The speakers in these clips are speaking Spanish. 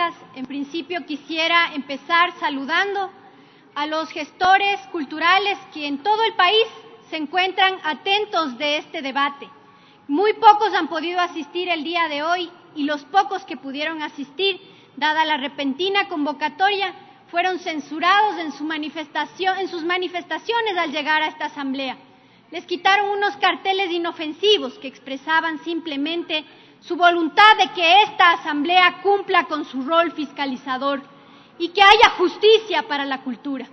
asambleístas, en principio quisiera empezar saludando a los gestores culturales que en todo el país se encuentran atentos de este debate. Muy pocos han podido asistir el día de hoy y los pocos que pudieron asistir, dada la repentina convocatoria, fueron censurados en sus manifestaciones al llegar a esta asamblea. Les quitaron unos carteles inofensivos que expresaban simplemente su voluntad de que esta asamblea cumpla con su rol fiscalizador y que haya justicia para la cultura.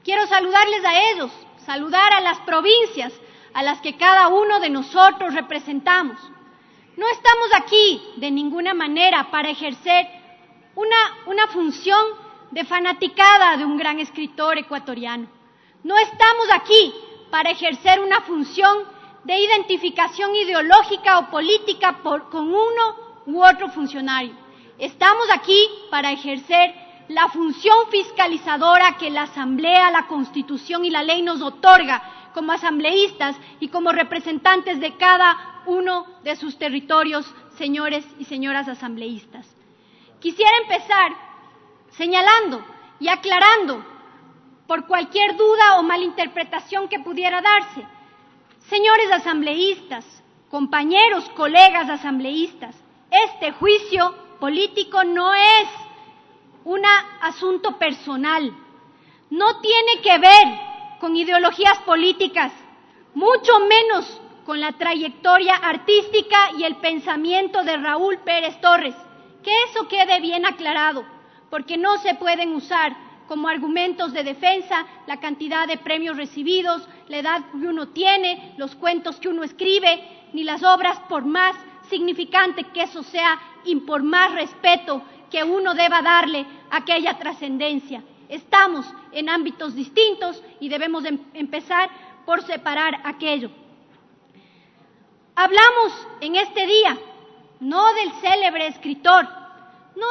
Quiero saludarles a ellos, saludar a las provincias a las que cada uno de nosotros representamos. No estamos aquí de ninguna manera para ejercer una función de fanaticada de un gran escritor ecuatoriano. No estamos aquí para ejercer una función de identificación ideológica o política con uno u otro funcionario. Estamos aquí para ejercer la función fiscalizadora que la Asamblea, la Constitución y la ley nos otorga como asambleístas y como representantes de cada uno de sus territorios, señores y señoras asambleístas. Quisiera empezar señalando y aclarando por cualquier duda o malinterpretación que pudiera darse. Señores asambleístas, compañeros, colegas asambleístas, este juicio político no es un asunto personal, no tiene que ver con ideologías políticas, mucho menos con la trayectoria artística y el pensamiento de Raúl Pérez Torres. Que eso quede bien aclarado, porque no se pueden usar como argumentos de defensa la cantidad de premios recibidos, la edad que uno tiene, los cuentos que uno escribe, ni las obras, por más significante que eso sea y por más respeto que uno deba darle a aquella trascendencia. Estamos en ámbitos distintos y debemos empezar por separar aquello. Hablamos en este día no del célebre escritor, no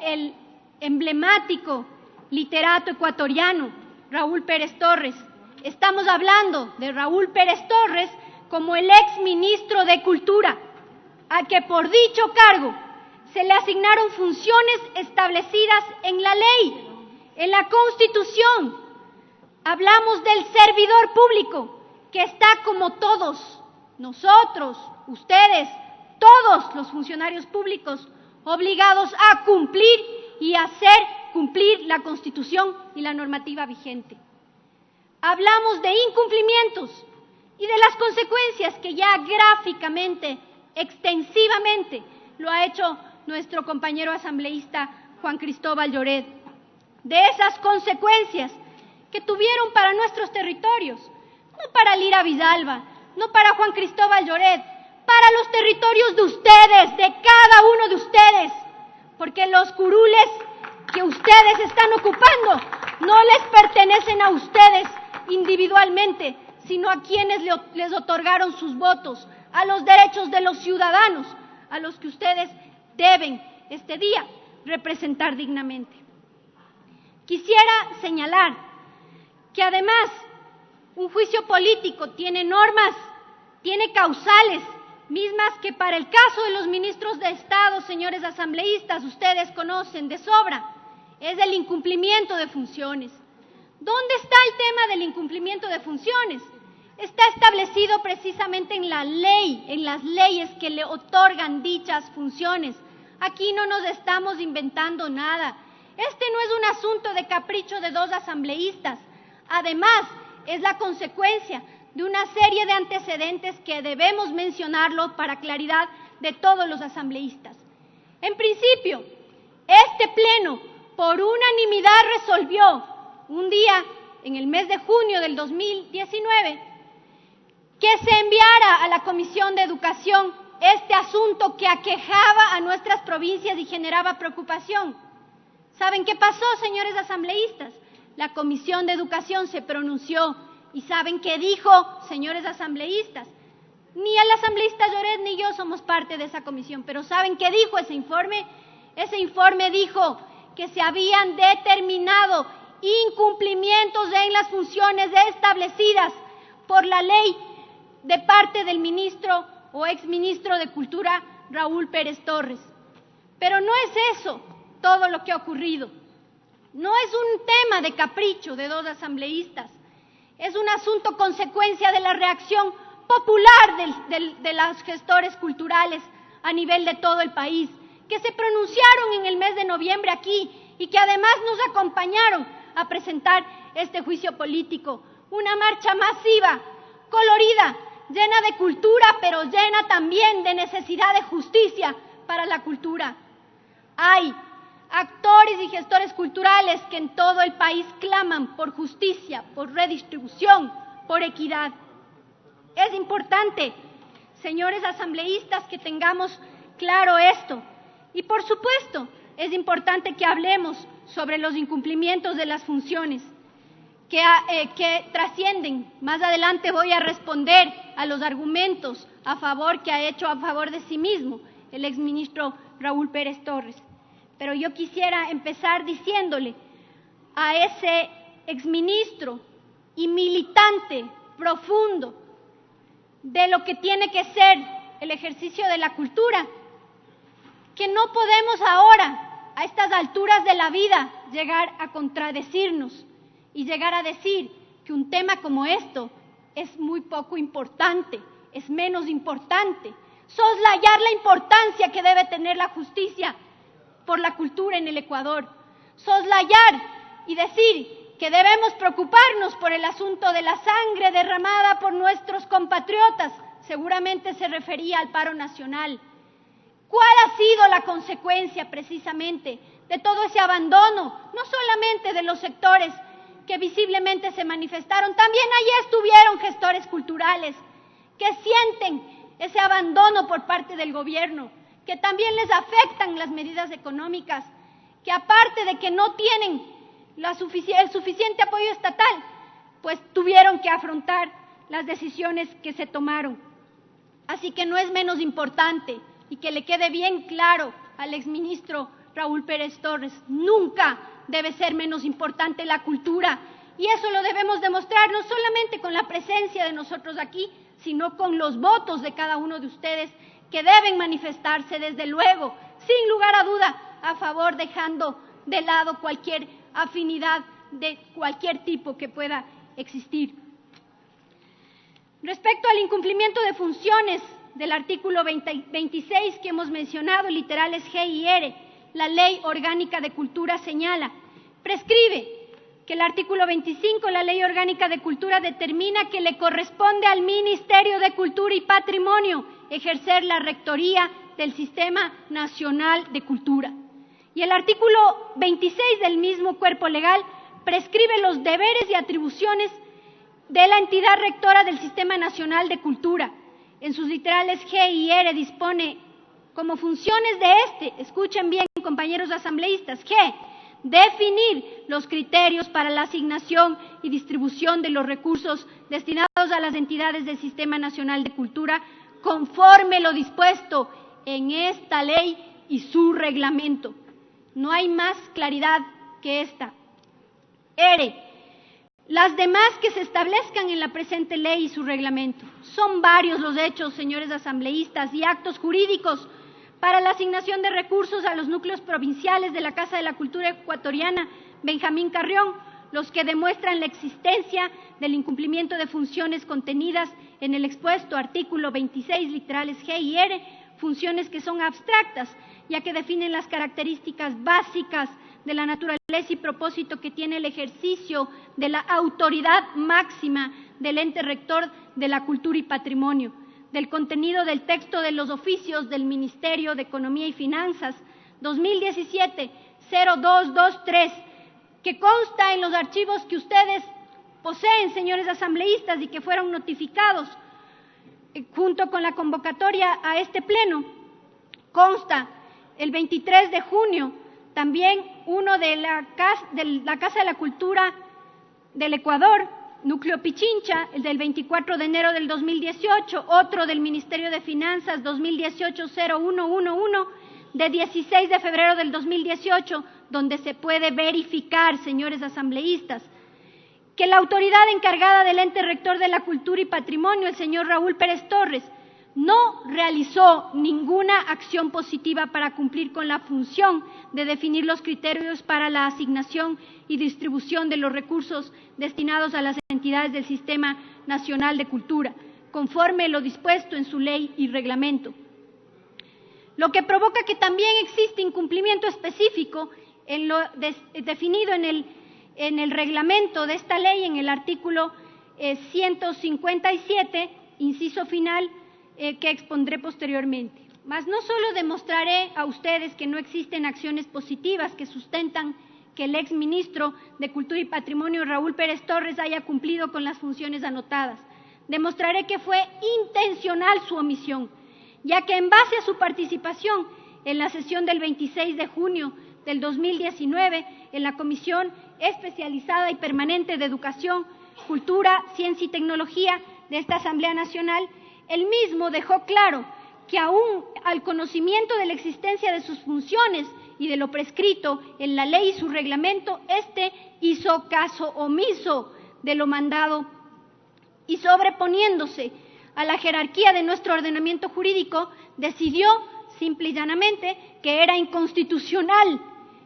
del emblemático literato ecuatoriano Raúl Pérez Torres. Estamos hablando de Raúl Pérez Torres como el ex ministro de Cultura, a que por dicho cargo se le asignaron funciones establecidas en la ley, en la Constitución. Hablamos del servidor público, que está como todos nosotros, ustedes, todos los funcionarios públicos, obligados a cumplir y hacer cumplir la Constitución y la normativa vigente. Hablamos de incumplimientos y de las consecuencias que ya gráficamente, extensivamente, lo ha hecho nuestro compañero asambleísta Juan Cristóbal Lloret. De esas consecuencias que tuvieron para nuestros territorios, no para Lira Vidalba, no para Juan Cristóbal Lloret, para los territorios de ustedes, de cada uno de ustedes, porque los curules que ustedes están ocupando no les pertenecen a ustedes individualmente, sino a quienes les otorgaron sus votos, a los derechos de los ciudadanos, a los que ustedes deben este día representar dignamente. Quisiera señalar que además un juicio político tiene normas, tiene causales, mismas que para el caso de los ministros de Estado, señores asambleístas, ustedes conocen de sobra, es el incumplimiento de funciones. ¿Dónde está el tema del incumplimiento de funciones? Está establecido precisamente en la ley, en las leyes que le otorgan dichas funciones. Aquí no nos estamos inventando nada. Este no es un asunto de capricho de dos asambleístas. Además, es la consecuencia de una serie de antecedentes que debemos mencionarlo para claridad de todos los asambleístas. En principio, este pleno por unanimidad resolvió un día en el mes de junio del 2019 que se enviara a la Comisión de Educación este asunto que aquejaba a nuestras provincias y generaba preocupación. ¿Saben qué pasó, señores asambleístas? La Comisión de Educación se pronunció y ¿saben qué dijo, señores asambleístas? Ni el asambleísta Lloret ni yo somos parte de esa comisión, pero ¿saben qué dijo ese informe? Ese informe dijo que se habían determinado incumplimientos en las funciones establecidas por la ley de parte del ministro o exministro de Cultura, Raúl Pérez Torres. Pero no es eso todo lo que ha ocurrido. No es un tema de capricho de dos asambleístas, es un asunto consecuencia de la reacción popular de los gestores culturales a nivel de todo el país, que se pronunciaron en el mes de noviembre aquí y que además nos acompañaron a presentar este juicio político. Una marcha masiva, colorida, llena de cultura, pero llena también de necesidad de justicia para la cultura. Hay actores y gestores culturales que en todo el país claman por justicia, por redistribución, por equidad. Es importante, señores asambleístas, que tengamos claro esto. Y por supuesto, es importante que hablemos sobre los incumplimientos de las funciones que trascienden. Más adelante voy a responder a los argumentos que ha hecho a favor de sí mismo el exministro Raúl Pérez Torres. Pero yo quisiera empezar diciéndole a ese exministro y militante profundo de lo que tiene que ser el ejercicio de la cultura, que no podemos ahora, a estas alturas de la vida, llegar a contradecirnos y llegar a decir que un tema como esto es muy poco importante, es menos importante, soslayar la importancia que debe tener la justicia por la cultura en el Ecuador, soslayar y decir que debemos preocuparnos por el asunto de la sangre derramada por nuestros compatriotas, seguramente se refería al paro nacional. ¿Cuál ha sido la consecuencia precisamente de todo ese abandono, no solamente de los sectores que visiblemente se manifestaron, también allí estuvieron gestores culturales que sienten ese abandono por parte del gobierno, que también les afectan las medidas económicas, que aparte de que no tienen el suficiente apoyo estatal, pues tuvieron que afrontar las decisiones que se tomaron. Así que no es menos importante, y que le quede bien claro al exministro Raúl Pérez Torres, nunca debe ser menos importante la cultura, y eso lo debemos demostrar no solamente con la presencia de nosotros aquí, sino con los votos de cada uno de ustedes, que deben manifestarse desde luego, sin lugar a duda, a favor, dejando de lado cualquier afinidad de cualquier tipo que pueda existir. Respecto al incumplimiento de funciones del artículo 26 que hemos mencionado, literales G y R, la Ley Orgánica de Cultura señala, prescribe que el artículo 25, la Ley Orgánica de Cultura, determina que le corresponde al Ministerio de Cultura y Patrimonio ejercer la rectoría del Sistema Nacional de Cultura. Y el artículo 26 del mismo cuerpo legal prescribe los deberes y atribuciones de la entidad rectora del Sistema Nacional de Cultura. En sus literales G y R dispone como funciones de escuchen bien compañeros asambleístas, G, definir los criterios para la asignación y distribución de los recursos destinados a las entidades del Sistema Nacional de Cultura conforme lo dispuesto en esta ley y su reglamento. No hay más claridad que esta. R, las demás que se establezcan en la presente ley y su reglamento. Son varios los hechos, señores asambleístas, y actos jurídicos para la asignación de recursos a los núcleos provinciales de la Casa de la Cultura Ecuatoriana Benjamín Carrión, los que demuestran la existencia del incumplimiento de funciones contenidas en el expuesto artículo 26, literales G y R, funciones que son abstractas, ya que definen las características básicas de la naturaleza y propósito que tiene el ejercicio de la autoridad máxima del ente rector de la cultura y patrimonio, del contenido del texto de los oficios del Ministerio de Economía y Finanzas 2017-0223, que consta en los archivos que ustedes poseen, señores asambleístas, y que fueron notificados junto con la convocatoria a este pleno. Consta el 23 de junio también uno de la Casa de la Cultura del Ecuador, Núcleo Pichincha, el del 24 de enero del 2018, otro del Ministerio de Finanzas 2018-0111, de 16 de febrero del 2018, donde se puede verificar, señores asambleístas, que la autoridad encargada del ente rector de la cultura y patrimonio, el señor Raúl Pérez Torres, no realizó ninguna acción positiva para cumplir con la función de definir los criterios para la asignación y distribución de los recursos destinados a las entidades del Sistema Nacional de Cultura, conforme lo dispuesto en su ley y reglamento. Lo que provoca que también existe incumplimiento específico en lo definido en el reglamento de esta ley, en el artículo 157, inciso final, que expondré posteriormente. Mas no solo demostraré a ustedes que no existen acciones positivas que sustentan que el exministro de Cultura y Patrimonio, Raúl Pérez Torres, haya cumplido con las funciones anotadas. Demostraré que fue intencional su omisión, ya que en base a su participación en la sesión del 26 de junio del 2019 en la Comisión Especializada y Permanente de Educación, Cultura, Ciencia y Tecnología de esta Asamblea Nacional, él mismo dejó claro que aún al conocimiento de la existencia de sus funciones y de lo prescrito en la ley y su reglamento, hizo caso omiso de lo mandado y, sobreponiéndose a la jerarquía de nuestro ordenamiento jurídico, decidió simple y llanamente que era inconstitucional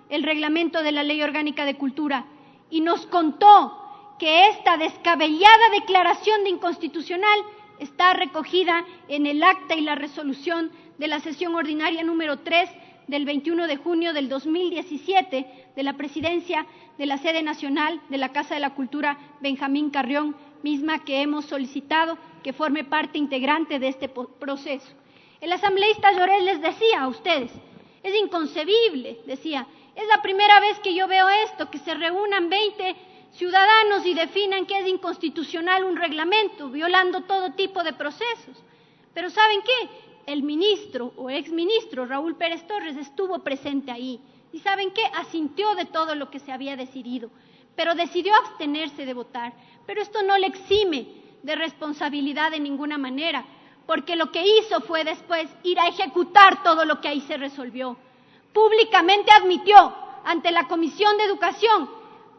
el reglamento de la Ley Orgánica de Cultura y nos contó que esta descabellada declaración de inconstitucional está recogida en el acta y la resolución de la sesión ordinaria número 3 del 21 de junio del 2017 de la Presidencia de la Sede Nacional de la Casa de la Cultura Benjamín Carrión, misma que hemos solicitado que forme parte integrante de este proceso. El asambleísta Llorés les decía a ustedes, es inconcebible, decía, es la primera vez que yo veo esto, que se reúnan 20 ciudadanos y definan que es inconstitucional un reglamento, violando todo tipo de procesos. Pero ¿saben qué? El ministro o exministro Raúl Pérez Torres estuvo presente ahí. ¿Y saben qué? Asintió de todo lo que se había decidido, pero decidió abstenerse de votar. Pero esto no le exime de responsabilidad de ninguna manera, porque lo que hizo fue después ir a ejecutar todo lo que ahí se resolvió. Públicamente admitió ante la Comisión de Educación,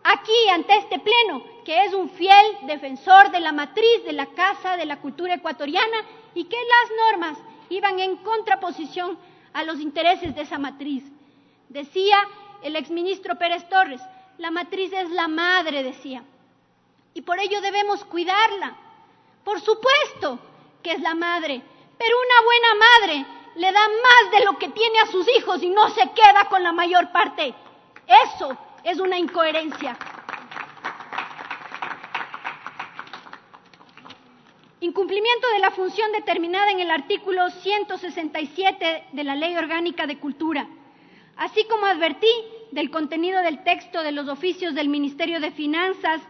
aquí ante este pleno, que es un fiel defensor de la matriz de la Casa de la Cultura Ecuatoriana y que las normas iban en contraposición a los intereses de esa matriz. Decía el exministro Pérez Torres, la matriz es la madre, decía, y por ello debemos cuidarla. Por supuesto que es la madre, pero una buena madre le da más de lo que tiene a sus hijos y no se queda con la mayor parte. Eso es una incoherencia. Incumplimiento de la función determinada en el artículo 167 de la Ley Orgánica de Cultura, así como advertí del contenido del texto de los oficios del Ministerio de Finanzas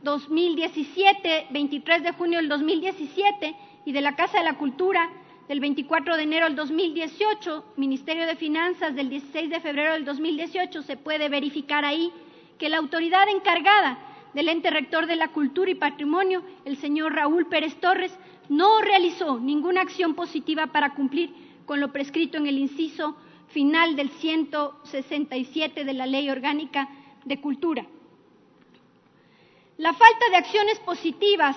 2017, 23 de junio del 2017, y de la Casa de la Cultura del 24 de enero del 2018, Ministerio de Finanzas del 16 de febrero del 2018, se puede verificar ahí que la autoridad encargada del ente rector de la Cultura y Patrimonio, el señor Raúl Pérez Torres, no realizó ninguna acción positiva para cumplir con lo prescrito en el inciso final del 167 de la Ley Orgánica de Cultura. La falta de acciones positivas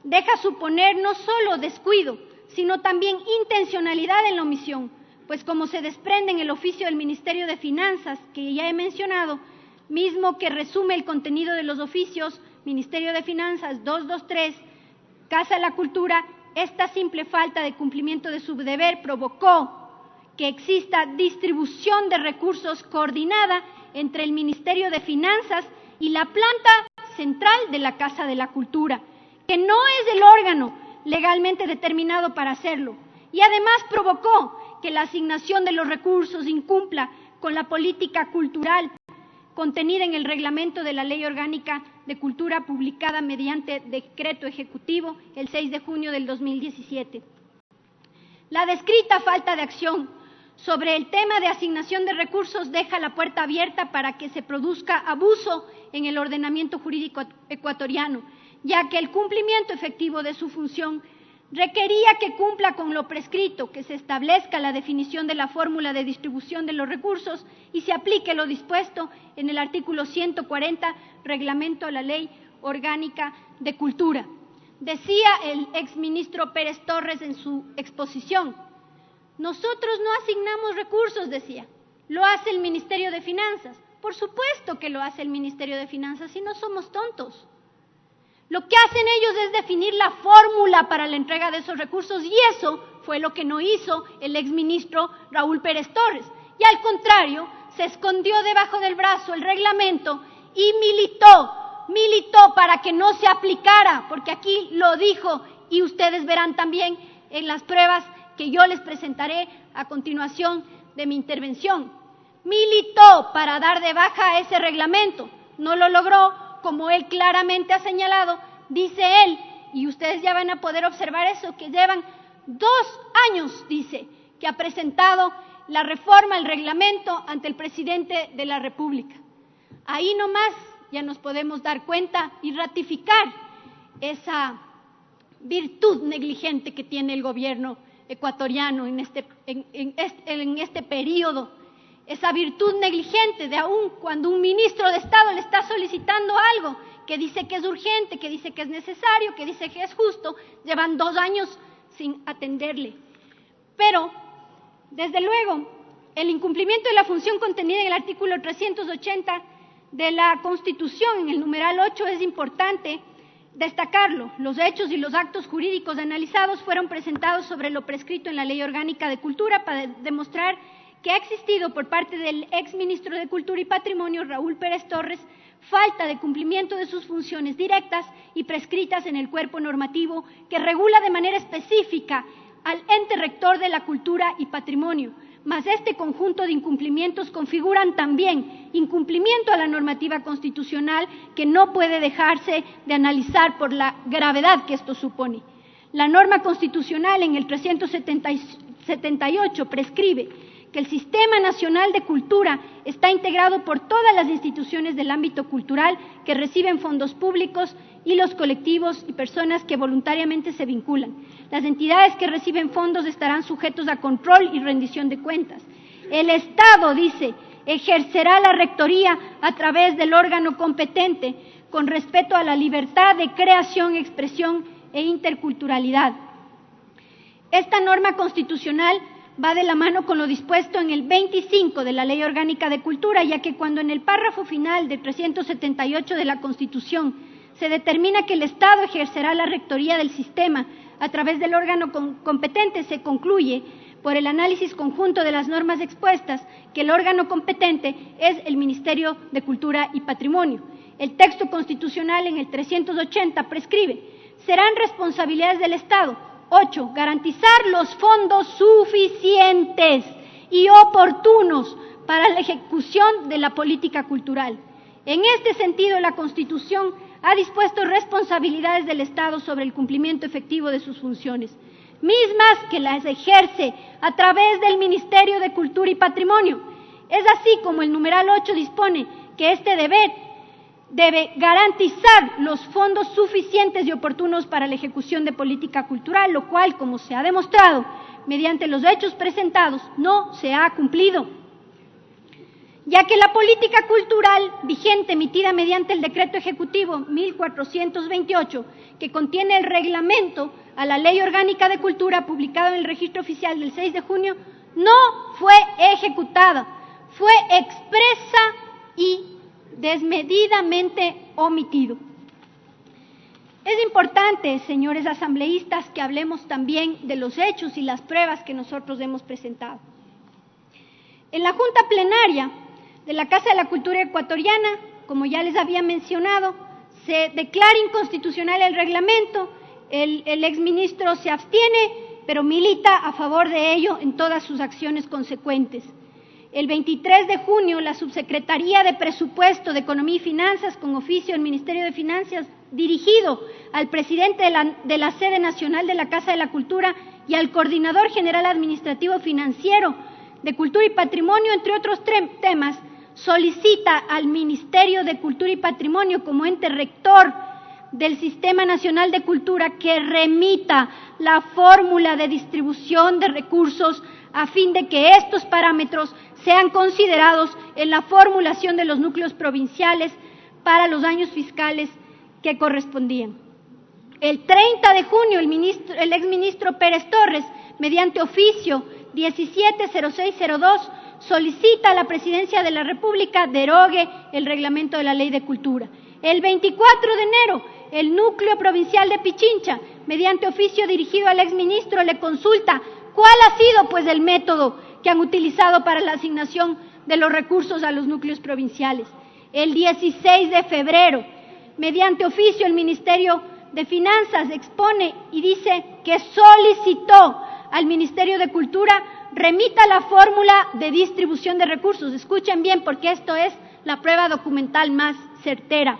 deja suponer no solo descuido, sino también intencionalidad en la omisión, pues como se desprende en el oficio del Ministerio de Finanzas, que ya he mencionado, mismo que resume el contenido de los oficios, Ministerio de Finanzas 223, Casa de la Cultura, esta simple falta de cumplimiento de su deber provocó que exista distribución de recursos coordinada entre el Ministerio de Finanzas y la planta central de la Casa de la Cultura, que no es el órgano legalmente determinado para hacerlo, y además provocó que la asignación de los recursos incumpla con la política cultural contenida en el reglamento de la Ley Orgánica de Cultura publicada mediante decreto ejecutivo el 6 de junio del 2017. La descrita falta de acción sobre el tema de asignación de recursos deja la puerta abierta para que se produzca abuso en el ordenamiento jurídico ecuatoriano, ya que el cumplimiento efectivo de su función requería que cumpla con lo prescrito, que se establezca la definición de la fórmula de distribución de los recursos y se aplique lo dispuesto en el artículo 140, reglamento a la Ley Orgánica de Cultura. Decía el exministro Pérez Torres en su exposición, nosotros no asignamos recursos, decía, lo hace el Ministerio de Finanzas. Por supuesto que lo hace el Ministerio de Finanzas y no somos tontos. Lo que hacen ellos es definir la fórmula para la entrega de esos recursos y eso fue lo que no hizo el exministro Raúl Pérez Torres. Y al contrario, se escondió debajo del brazo el reglamento y militó para que no se aplicara, porque aquí lo dijo y ustedes verán también en las pruebas que yo les presentaré a continuación de mi intervención. Militó para dar de baja ese reglamento, no lo logró, como él claramente ha señalado, dice él, y ustedes ya van a poder observar eso, que llevan 2 años, dice, que ha presentado la reforma, el reglamento ante el presidente de la República. Ahí nomás ya nos podemos dar cuenta y ratificar esa virtud negligente que tiene el gobierno ecuatoriano en este periodo, esa virtud negligente de aún cuando un ministro de Estado le está solicitando algo que dice que es urgente, que dice que es necesario, que dice que es justo, llevan 2 años sin atenderle. Pero, desde luego, el incumplimiento de la función contenida en el artículo 380 de la Constitución, en el numeral 8, es importante destacarlo. Los hechos y los actos jurídicos analizados fueron presentados sobre lo prescrito en la Ley Orgánica de Cultura para demostrar que ha existido por parte del exministro de Cultura y Patrimonio, Raúl Pérez Torres, falta de cumplimiento de sus funciones directas y prescritas en el cuerpo normativo que regula de manera específica al ente rector de la cultura y patrimonio, mas este conjunto de incumplimientos configuran también incumplimiento a la normativa constitucional que no puede dejarse de analizar por la gravedad que esto supone. La norma constitucional en el 378 prescribe que el Sistema Nacional de Cultura está integrado por todas las instituciones del ámbito cultural que reciben fondos públicos y los colectivos y personas que voluntariamente se vinculan. Las entidades que reciben fondos estarán sujetos a control y rendición de cuentas. El Estado, dice, ejercerá la rectoría a través del órgano competente con respeto a la libertad de creación, expresión e interculturalidad. Esta norma constitucional va de la mano con lo dispuesto en el 25 de la Ley Orgánica de Cultura, ya que cuando en el párrafo final del 378 de la Constitución se determina que el Estado ejercerá la rectoría del sistema a través del órgano competente, se concluye, por el análisis conjunto de las normas expuestas, que el órgano competente es el Ministerio de Cultura y Patrimonio. El texto constitucional en el 380 prescribe: serán responsabilidades del Estado. 8. Garantizar los fondos suficientes y oportunos para la ejecución de la política cultural. En este sentido, la Constitución ha dispuesto responsabilidades del Estado sobre el cumplimiento efectivo de sus funciones, mismas que las ejerce a través del Ministerio de Cultura y Patrimonio. Es así como el numeral 8 dispone que este deber debe garantizar los fondos suficientes y oportunos para la ejecución de política cultural, lo cual, como se ha demostrado mediante los hechos presentados, no se ha cumplido, ya que la política cultural vigente emitida mediante el Decreto Ejecutivo 1428, que contiene el reglamento a la Ley Orgánica de Cultura publicado en el Registro Oficial del 6 de junio, no fue ejecutada, fue expresa y desmedidamente omitido. Es importante, señores asambleístas, que hablemos también de los hechos y las pruebas que nosotros hemos presentado. En la Junta Plenaria de la Casa de la Cultura Ecuatoriana, como ya les había mencionado, se declara inconstitucional el reglamento, el exministro se abstiene, pero milita a favor de ello en todas sus acciones consecuentes. El 23 de junio, la Subsecretaría de Presupuesto de Economía y Finanzas, con oficio al Ministerio de Finanzas, dirigido al presidente de la sede nacional de la Casa de la Cultura y al coordinador general administrativo financiero de Cultura y Patrimonio, entre otros temas, solicita al Ministerio de Cultura y Patrimonio, como ente rector del Sistema Nacional de Cultura, que remita la fórmula de distribución de recursos a fin de que estos parámetros sean considerados en la formulación de los núcleos provinciales para los años fiscales que correspondían. El 30 de junio, el exministro Pérez Torres, mediante oficio 170602, solicita a la Presidencia de la República derogue el reglamento de la Ley de Cultura. El 24 de enero, el Núcleo Provincial de Pichincha, mediante oficio dirigido al exministro, le consulta cuál ha sido, pues, el método que han utilizado para la asignación de los recursos a los núcleos provinciales. El 16 de febrero, mediante oficio, el Ministerio de Finanzas expone y dice que solicitó al Ministerio de Cultura remita la fórmula de distribución de recursos. Escuchen bien, porque esto es la prueba documental más certera.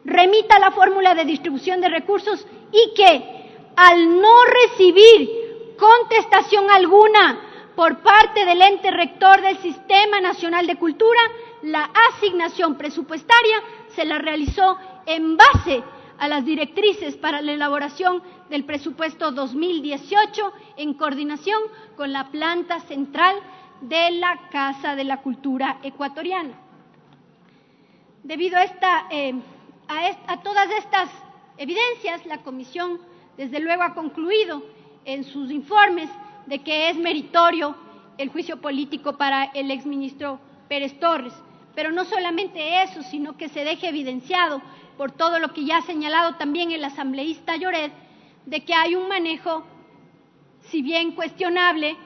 Remita la fórmula de distribución de recursos y que, al no recibir contestación alguna por parte del ente rector del Sistema Nacional de Cultura, la asignación presupuestaria se la realizó en base a las directrices para la elaboración del presupuesto 2018 en coordinación con la planta central de la Casa de la Cultura Ecuatoriana. Debido a todas estas evidencias, la Comisión, desde luego, ha concluido en sus informes de que es meritorio el juicio político para el exministro Pérez Torres. Pero no solamente eso, sino que se deje evidenciado por todo lo que ya ha señalado también el asambleísta Lloret, de que hay un manejo, si bien cuestionable,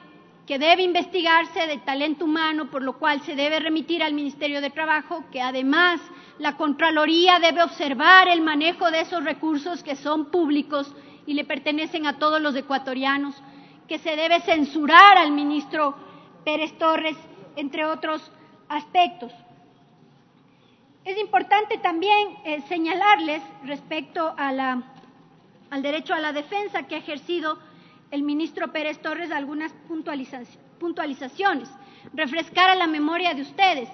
que debe investigarse de talento humano, por lo cual se debe remitir al Ministerio de Trabajo, que además la Contraloría debe observar el manejo de esos recursos que son públicos y le pertenecen a todos los ecuatorianos, que se debe censurar al ministro Pérez Torres, entre otros aspectos. Es importante también señalarles respecto a al derecho a la defensa que ha ejercido el ministro Pérez Torres algunas puntualizaciones. Refrescar a la memoria de ustedes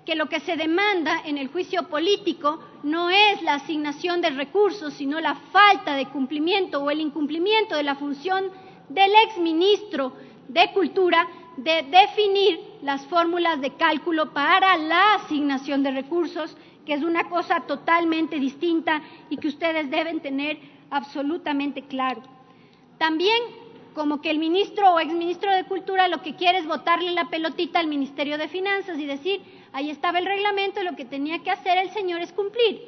que lo que se demanda en el juicio político no es la asignación de recursos, sino la falta de cumplimiento o el incumplimiento de la función del exministro de Cultura de definir las fórmulas de cálculo para la asignación de recursos, que es una cosa totalmente distinta y que ustedes deben tener absolutamente claro. También, como que el ministro o exministro de Cultura lo que quiere es botarle la pelotita al Ministerio de Finanzas y decir, ahí estaba el reglamento y lo que tenía que hacer el señor es cumplir.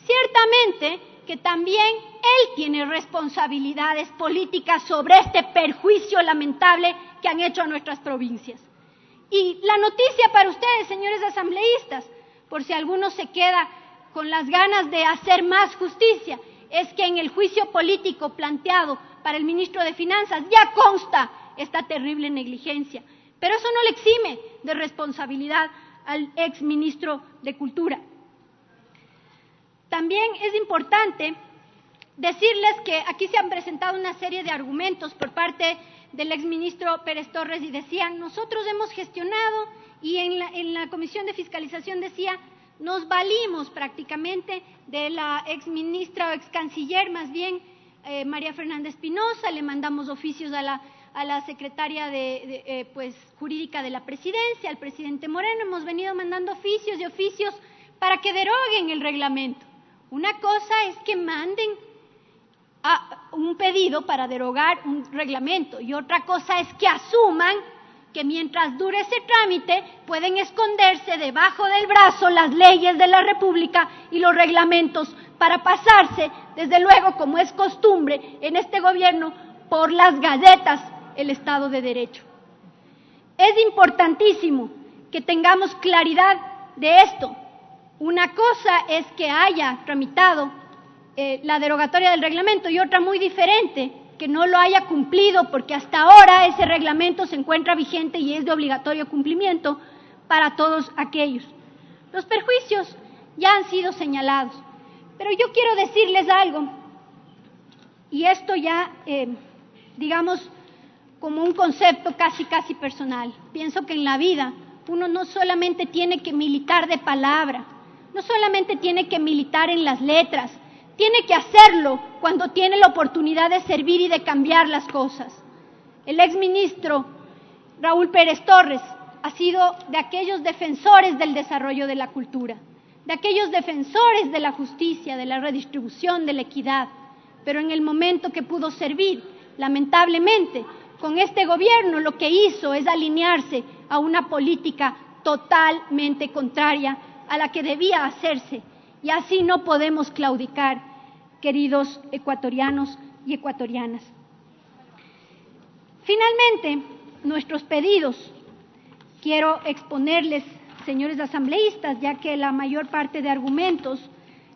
Ciertamente que también él tiene responsabilidades políticas sobre este perjuicio lamentable que han hecho a nuestras provincias. Y la noticia para ustedes, señores asambleístas, por si alguno se queda con las ganas de hacer más justicia, es que en el juicio político planteado para el ministro de Finanzas ya consta esta terrible negligencia. Pero eso no le exime de responsabilidad al exministro de Cultura. También es importante decirles que aquí se han presentado una serie de argumentos por parte del exministro Pérez Torres y decían, nosotros hemos gestionado y en la Comisión de Fiscalización decía, nos valimos prácticamente de la exministra o excanciller, más bien María Fernanda Espinosa, le mandamos oficios a la secretaria jurídica de la Presidencia, al presidente Moreno, hemos venido mandando oficios y oficios para que deroguen el reglamento. Una cosa es que manden un pedido para derogar un reglamento y otra cosa es que asuman que mientras dure ese trámite pueden esconderse debajo del brazo las leyes de la República y los reglamentos para pasarse, desde luego, como es costumbre en este gobierno, por las galletas el Estado de Derecho. Es importantísimo que tengamos claridad de esto. Una cosa es que haya tramitado la derogatoria del reglamento y otra muy diferente, que no lo haya cumplido, porque hasta ahora ese reglamento se encuentra vigente y es de obligatorio cumplimiento para todos aquellos. Los perjuicios ya han sido señalados, pero yo quiero decirles algo, y esto ya, digamos, como un concepto casi personal. Pienso que en la vida uno no solamente tiene que militar de palabra, no solamente tiene que militar en las letras, tiene que hacerlo cuando tiene la oportunidad de servir y de cambiar las cosas. El exministro Raúl Pérez Torres ha sido de aquellos defensores del desarrollo de la cultura, de aquellos defensores de la justicia, de la redistribución, de la equidad, pero en el momento que pudo servir, lamentablemente, con este gobierno lo que hizo es alinearse a una política totalmente contraria a la que debía hacerse, y así no podemos claudicar, queridos ecuatorianos y ecuatorianas. Finalmente, nuestros pedidos, quiero exponerles, señores asambleístas, ya que la mayor parte de argumentos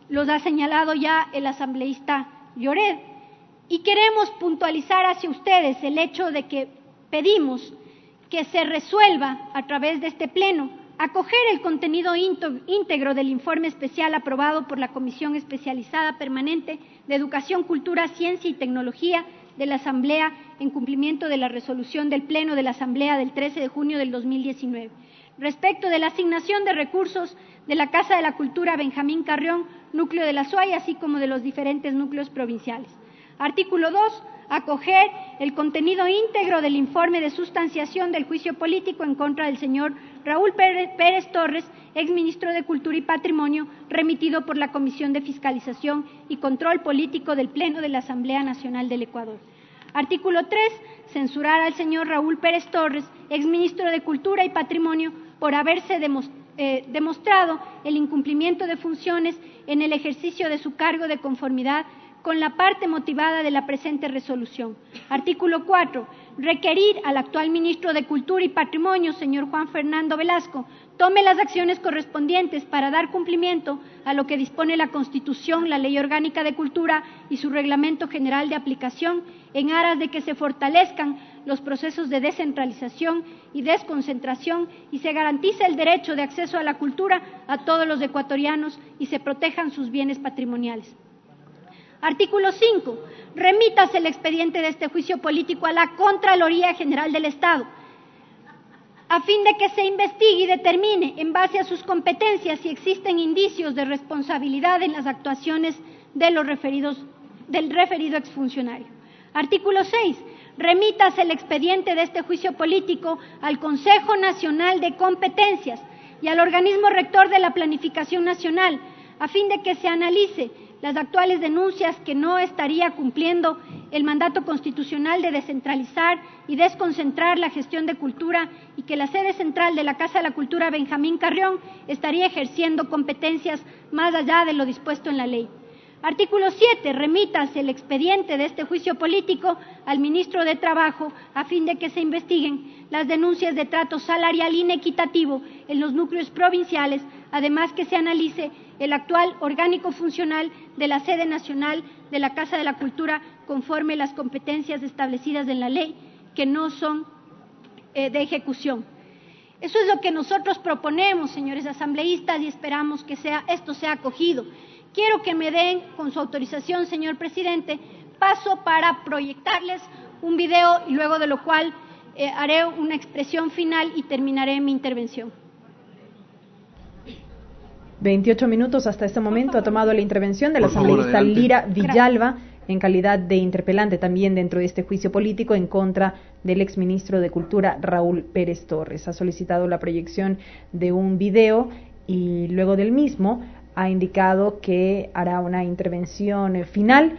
los ha señalado ya el asambleísta Lloret, y queremos puntualizar hacia ustedes el hecho de que pedimos que se resuelva a través de este pleno acoger el contenido íntegro del informe especial aprobado por la Comisión Especializada Permanente de Educación, Cultura, Ciencia y Tecnología de la Asamblea en cumplimiento de la resolución del Pleno de la Asamblea del 13 de junio del 2019. Respecto de la asignación de recursos de la Casa de la Cultura Benjamín Carrión, núcleo de La Suay, así como de los diferentes núcleos provinciales. Artículo 2. Acoger el contenido íntegro del informe de sustanciación del juicio político en contra del señor Raúl Pérez Torres, exministro de Cultura y Patrimonio, remitido por la Comisión de Fiscalización y Control Político del Pleno de la Asamblea Nacional del Ecuador. Artículo 3. Censurar al señor Raúl Pérez Torres, exministro de Cultura y Patrimonio, por haberse demostrado el incumplimiento de funciones en el ejercicio de su cargo de conformidad con la parte motivada de la presente resolución. Artículo 4. Requerir al actual ministro de Cultura y Patrimonio, señor Juan Fernando Velasco, tome las acciones correspondientes para dar cumplimiento a lo que dispone la Constitución, la Ley Orgánica de Cultura y su Reglamento General de Aplicación, en aras de que se fortalezcan los procesos de descentralización y desconcentración y se garantice el derecho de acceso a la cultura a todos los ecuatorianos y se protejan sus bienes patrimoniales. Artículo 5. Remítase el expediente de este juicio político a la Contraloría General del Estado, a fin de que se investigue y determine, en base a sus competencias, si existen indicios de responsabilidad en las actuaciones del referido exfuncionario. Artículo 6. Remítase el expediente de este juicio político al Consejo Nacional de Competencias y al organismo rector de la Planificación Nacional, a fin de que se analice las actuales denuncias que no estaría cumpliendo el mandato constitucional de descentralizar y desconcentrar la gestión de cultura y que la sede central de la Casa de la Cultura Benjamín Carrión estaría ejerciendo competencias más allá de lo dispuesto en la ley. Artículo 7. Remítase el expediente de este juicio político al ministro de Trabajo a fin de que se investiguen las denuncias de trato salarial inequitativo en los núcleos provinciales, además que se analice el actual orgánico funcional de la sede nacional de la Casa de la Cultura conforme las competencias establecidas en la ley que no son de ejecución. Eso es lo que nosotros proponemos, señores asambleístas, y esperamos que esto sea acogido. Quiero que me den, con su autorización, señor presidente, paso para proyectarles un video y luego de lo cual haré una expresión final y terminaré mi intervención. 28 minutos hasta este momento ha tomado la intervención de la asambleísta Lira Villalba en calidad de interpelante también dentro de este juicio político en contra del exministro de Cultura Raúl Pérez Torres. Ha solicitado la proyección de un video y luego del mismo ha indicado que hará una intervención final,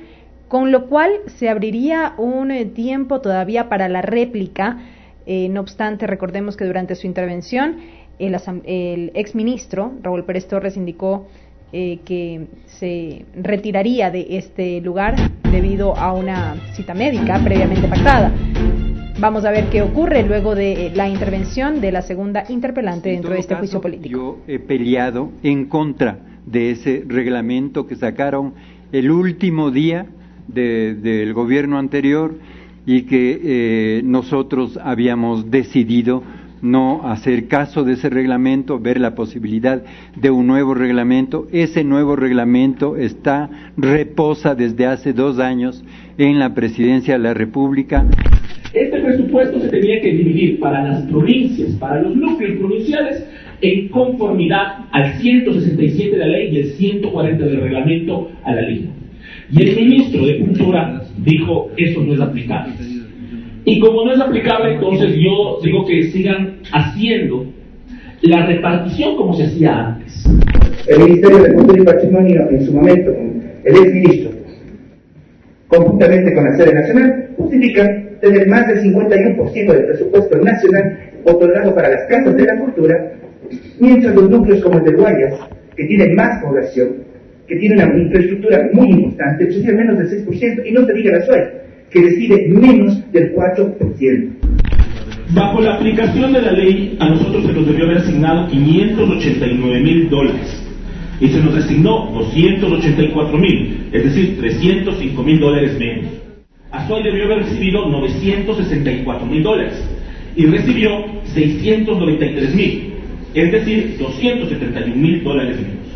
con lo cual se abriría un tiempo todavía para la réplica. No obstante, recordemos que durante su intervención el exministro Raúl Pérez Torres indicó que se retiraría de este lugar debido a una cita médica previamente pactada. Vamos a ver qué ocurre luego de la intervención de la segunda interpelante dentro de este juicio político. Yo he peleado en contra de ese reglamento que sacaron el último día del gobierno anterior y que nosotros habíamos decidido no hacer caso de ese reglamento, ver la posibilidad de un nuevo reglamento. Ese nuevo reglamento reposa desde hace 2 años en la Presidencia de la República. Este presupuesto se tenía que dividir para las provincias, para los núcleos provinciales, en conformidad al 167 de la ley y el 140 del reglamento a la ley. Y el ministro de Cultura dijo, eso no es aplicable. Y como no es aplicable, entonces yo digo que sigan haciendo la repartición como se hacía antes. el Ministerio de Cultura y Patrimonio, en su momento, el exministro, conjuntamente con la sede nacional, justifican tener más del 51% del presupuesto nacional otorgado para las casas de la cultura, mientras los núcleos como el de Guayas, que tienen más población, que tiene una infraestructura muy importante, recibe menos del 6%, y no se diga la SUAY, que recibe menos del 4%. Bajo la aplicación de la ley, a nosotros se nos debió haber asignado $589,000 y se nos asignó $284,000, es decir, $305,000 menos. Azuay debió haber recibido $964,000 y recibió $693,000, es decir, $271,000 menos.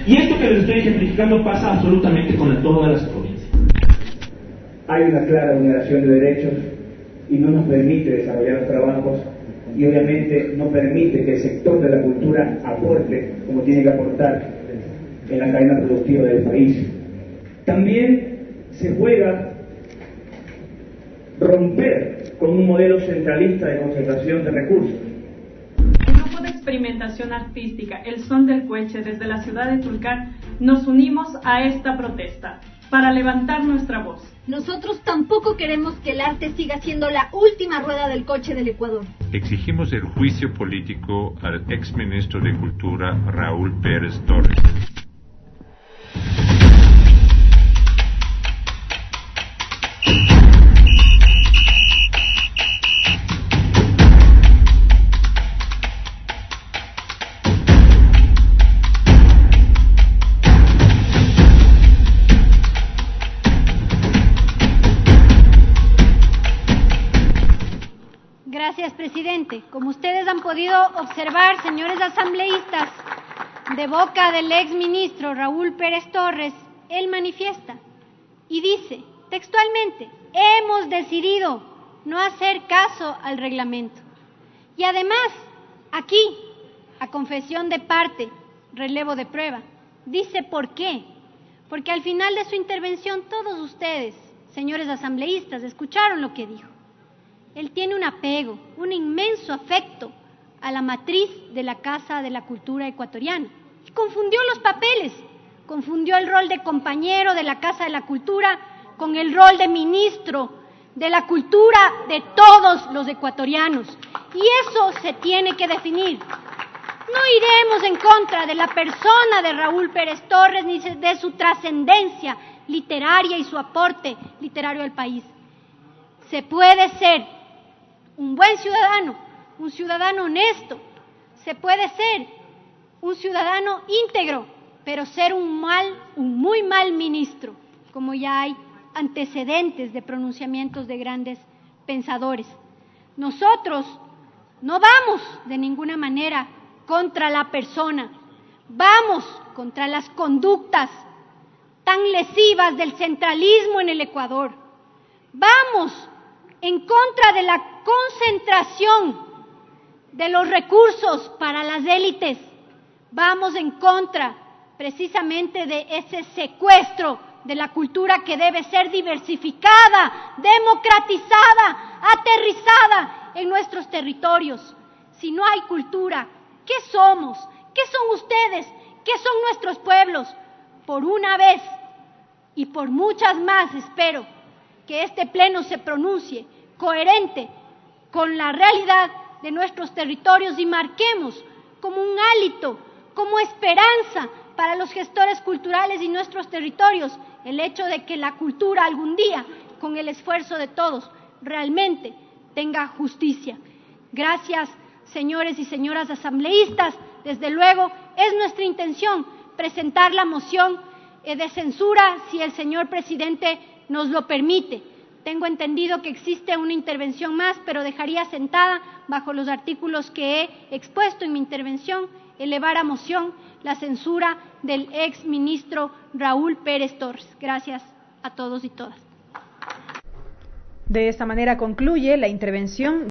Y esto que les estoy ejemplificando pasa absolutamente con todas las provincias. Hay una clara vulneración de derechos y no nos permite desarrollar los trabajos, y obviamente no permite que el sector de la cultura aporte como tiene que aportar en la cadena productiva del país. También se juega romper con un modelo centralista de concentración de recursos. El grupo de experimentación artística El Son del Cueche, desde la ciudad de Tulcán, nos unimos a esta protesta para levantar nuestra voz. Nosotros tampoco queremos que el arte siga siendo la última rueda del coche del Ecuador. Exigimos el juicio político al exministro de Cultura Raúl Pérez Torres. Gracias, presidente. Como ustedes han podido observar, señores asambleístas, de boca del exministro Raúl Pérez Torres, él manifiesta y dice textualmente: hemos decidido no hacer caso al reglamento. Y además, aquí, a confesión de parte, relevo de prueba, dice por qué. Porque al final de su intervención todos ustedes, señores asambleístas, escucharon lo que dijo. Él tiene un apego, un inmenso afecto a la matriz de la Casa de la Cultura ecuatoriana. Y confundió los papeles, confundió el rol de compañero de la Casa de la Cultura con el rol de ministro de la cultura de todos los ecuatorianos. Y eso se tiene que definir. No iremos en contra de la persona de Raúl Pérez Torres ni de su trascendencia literaria y su aporte literario al país. Se puede ser un buen ciudadano, un ciudadano honesto, se puede ser un ciudadano íntegro, pero ser un muy mal ministro, como ya hay antecedentes de pronunciamientos de grandes pensadores. Nosotros no vamos de ninguna manera contra la persona, vamos contra las conductas tan lesivas del centralismo en el Ecuador. Vamos en contra de la concentración de los recursos para las élites. Vamos en contra precisamente de ese secuestro de la cultura que debe ser diversificada, democratizada, aterrizada en nuestros territorios. Si no hay cultura, ¿qué somos? ¿Qué son ustedes? ¿Qué son nuestros pueblos? Por una vez y por muchas más espero que este pleno se pronuncie coherente con la realidad de nuestros territorios y marquemos como un hálito, como esperanza para los gestores culturales y nuestros territorios el hecho de que la cultura algún día, con el esfuerzo de todos, realmente tenga justicia. Gracias, señores y señoras asambleístas. Desde luego, es nuestra intención presentar la moción de censura si el señor presidente nos lo permite. Tengo entendido que existe una intervención más, pero dejaría sentada, bajo los artículos que he expuesto en mi intervención, elevar a moción la censura del ex ministro Raúl Pérez Torres. Gracias a todos y todas. De esta manera concluye la intervención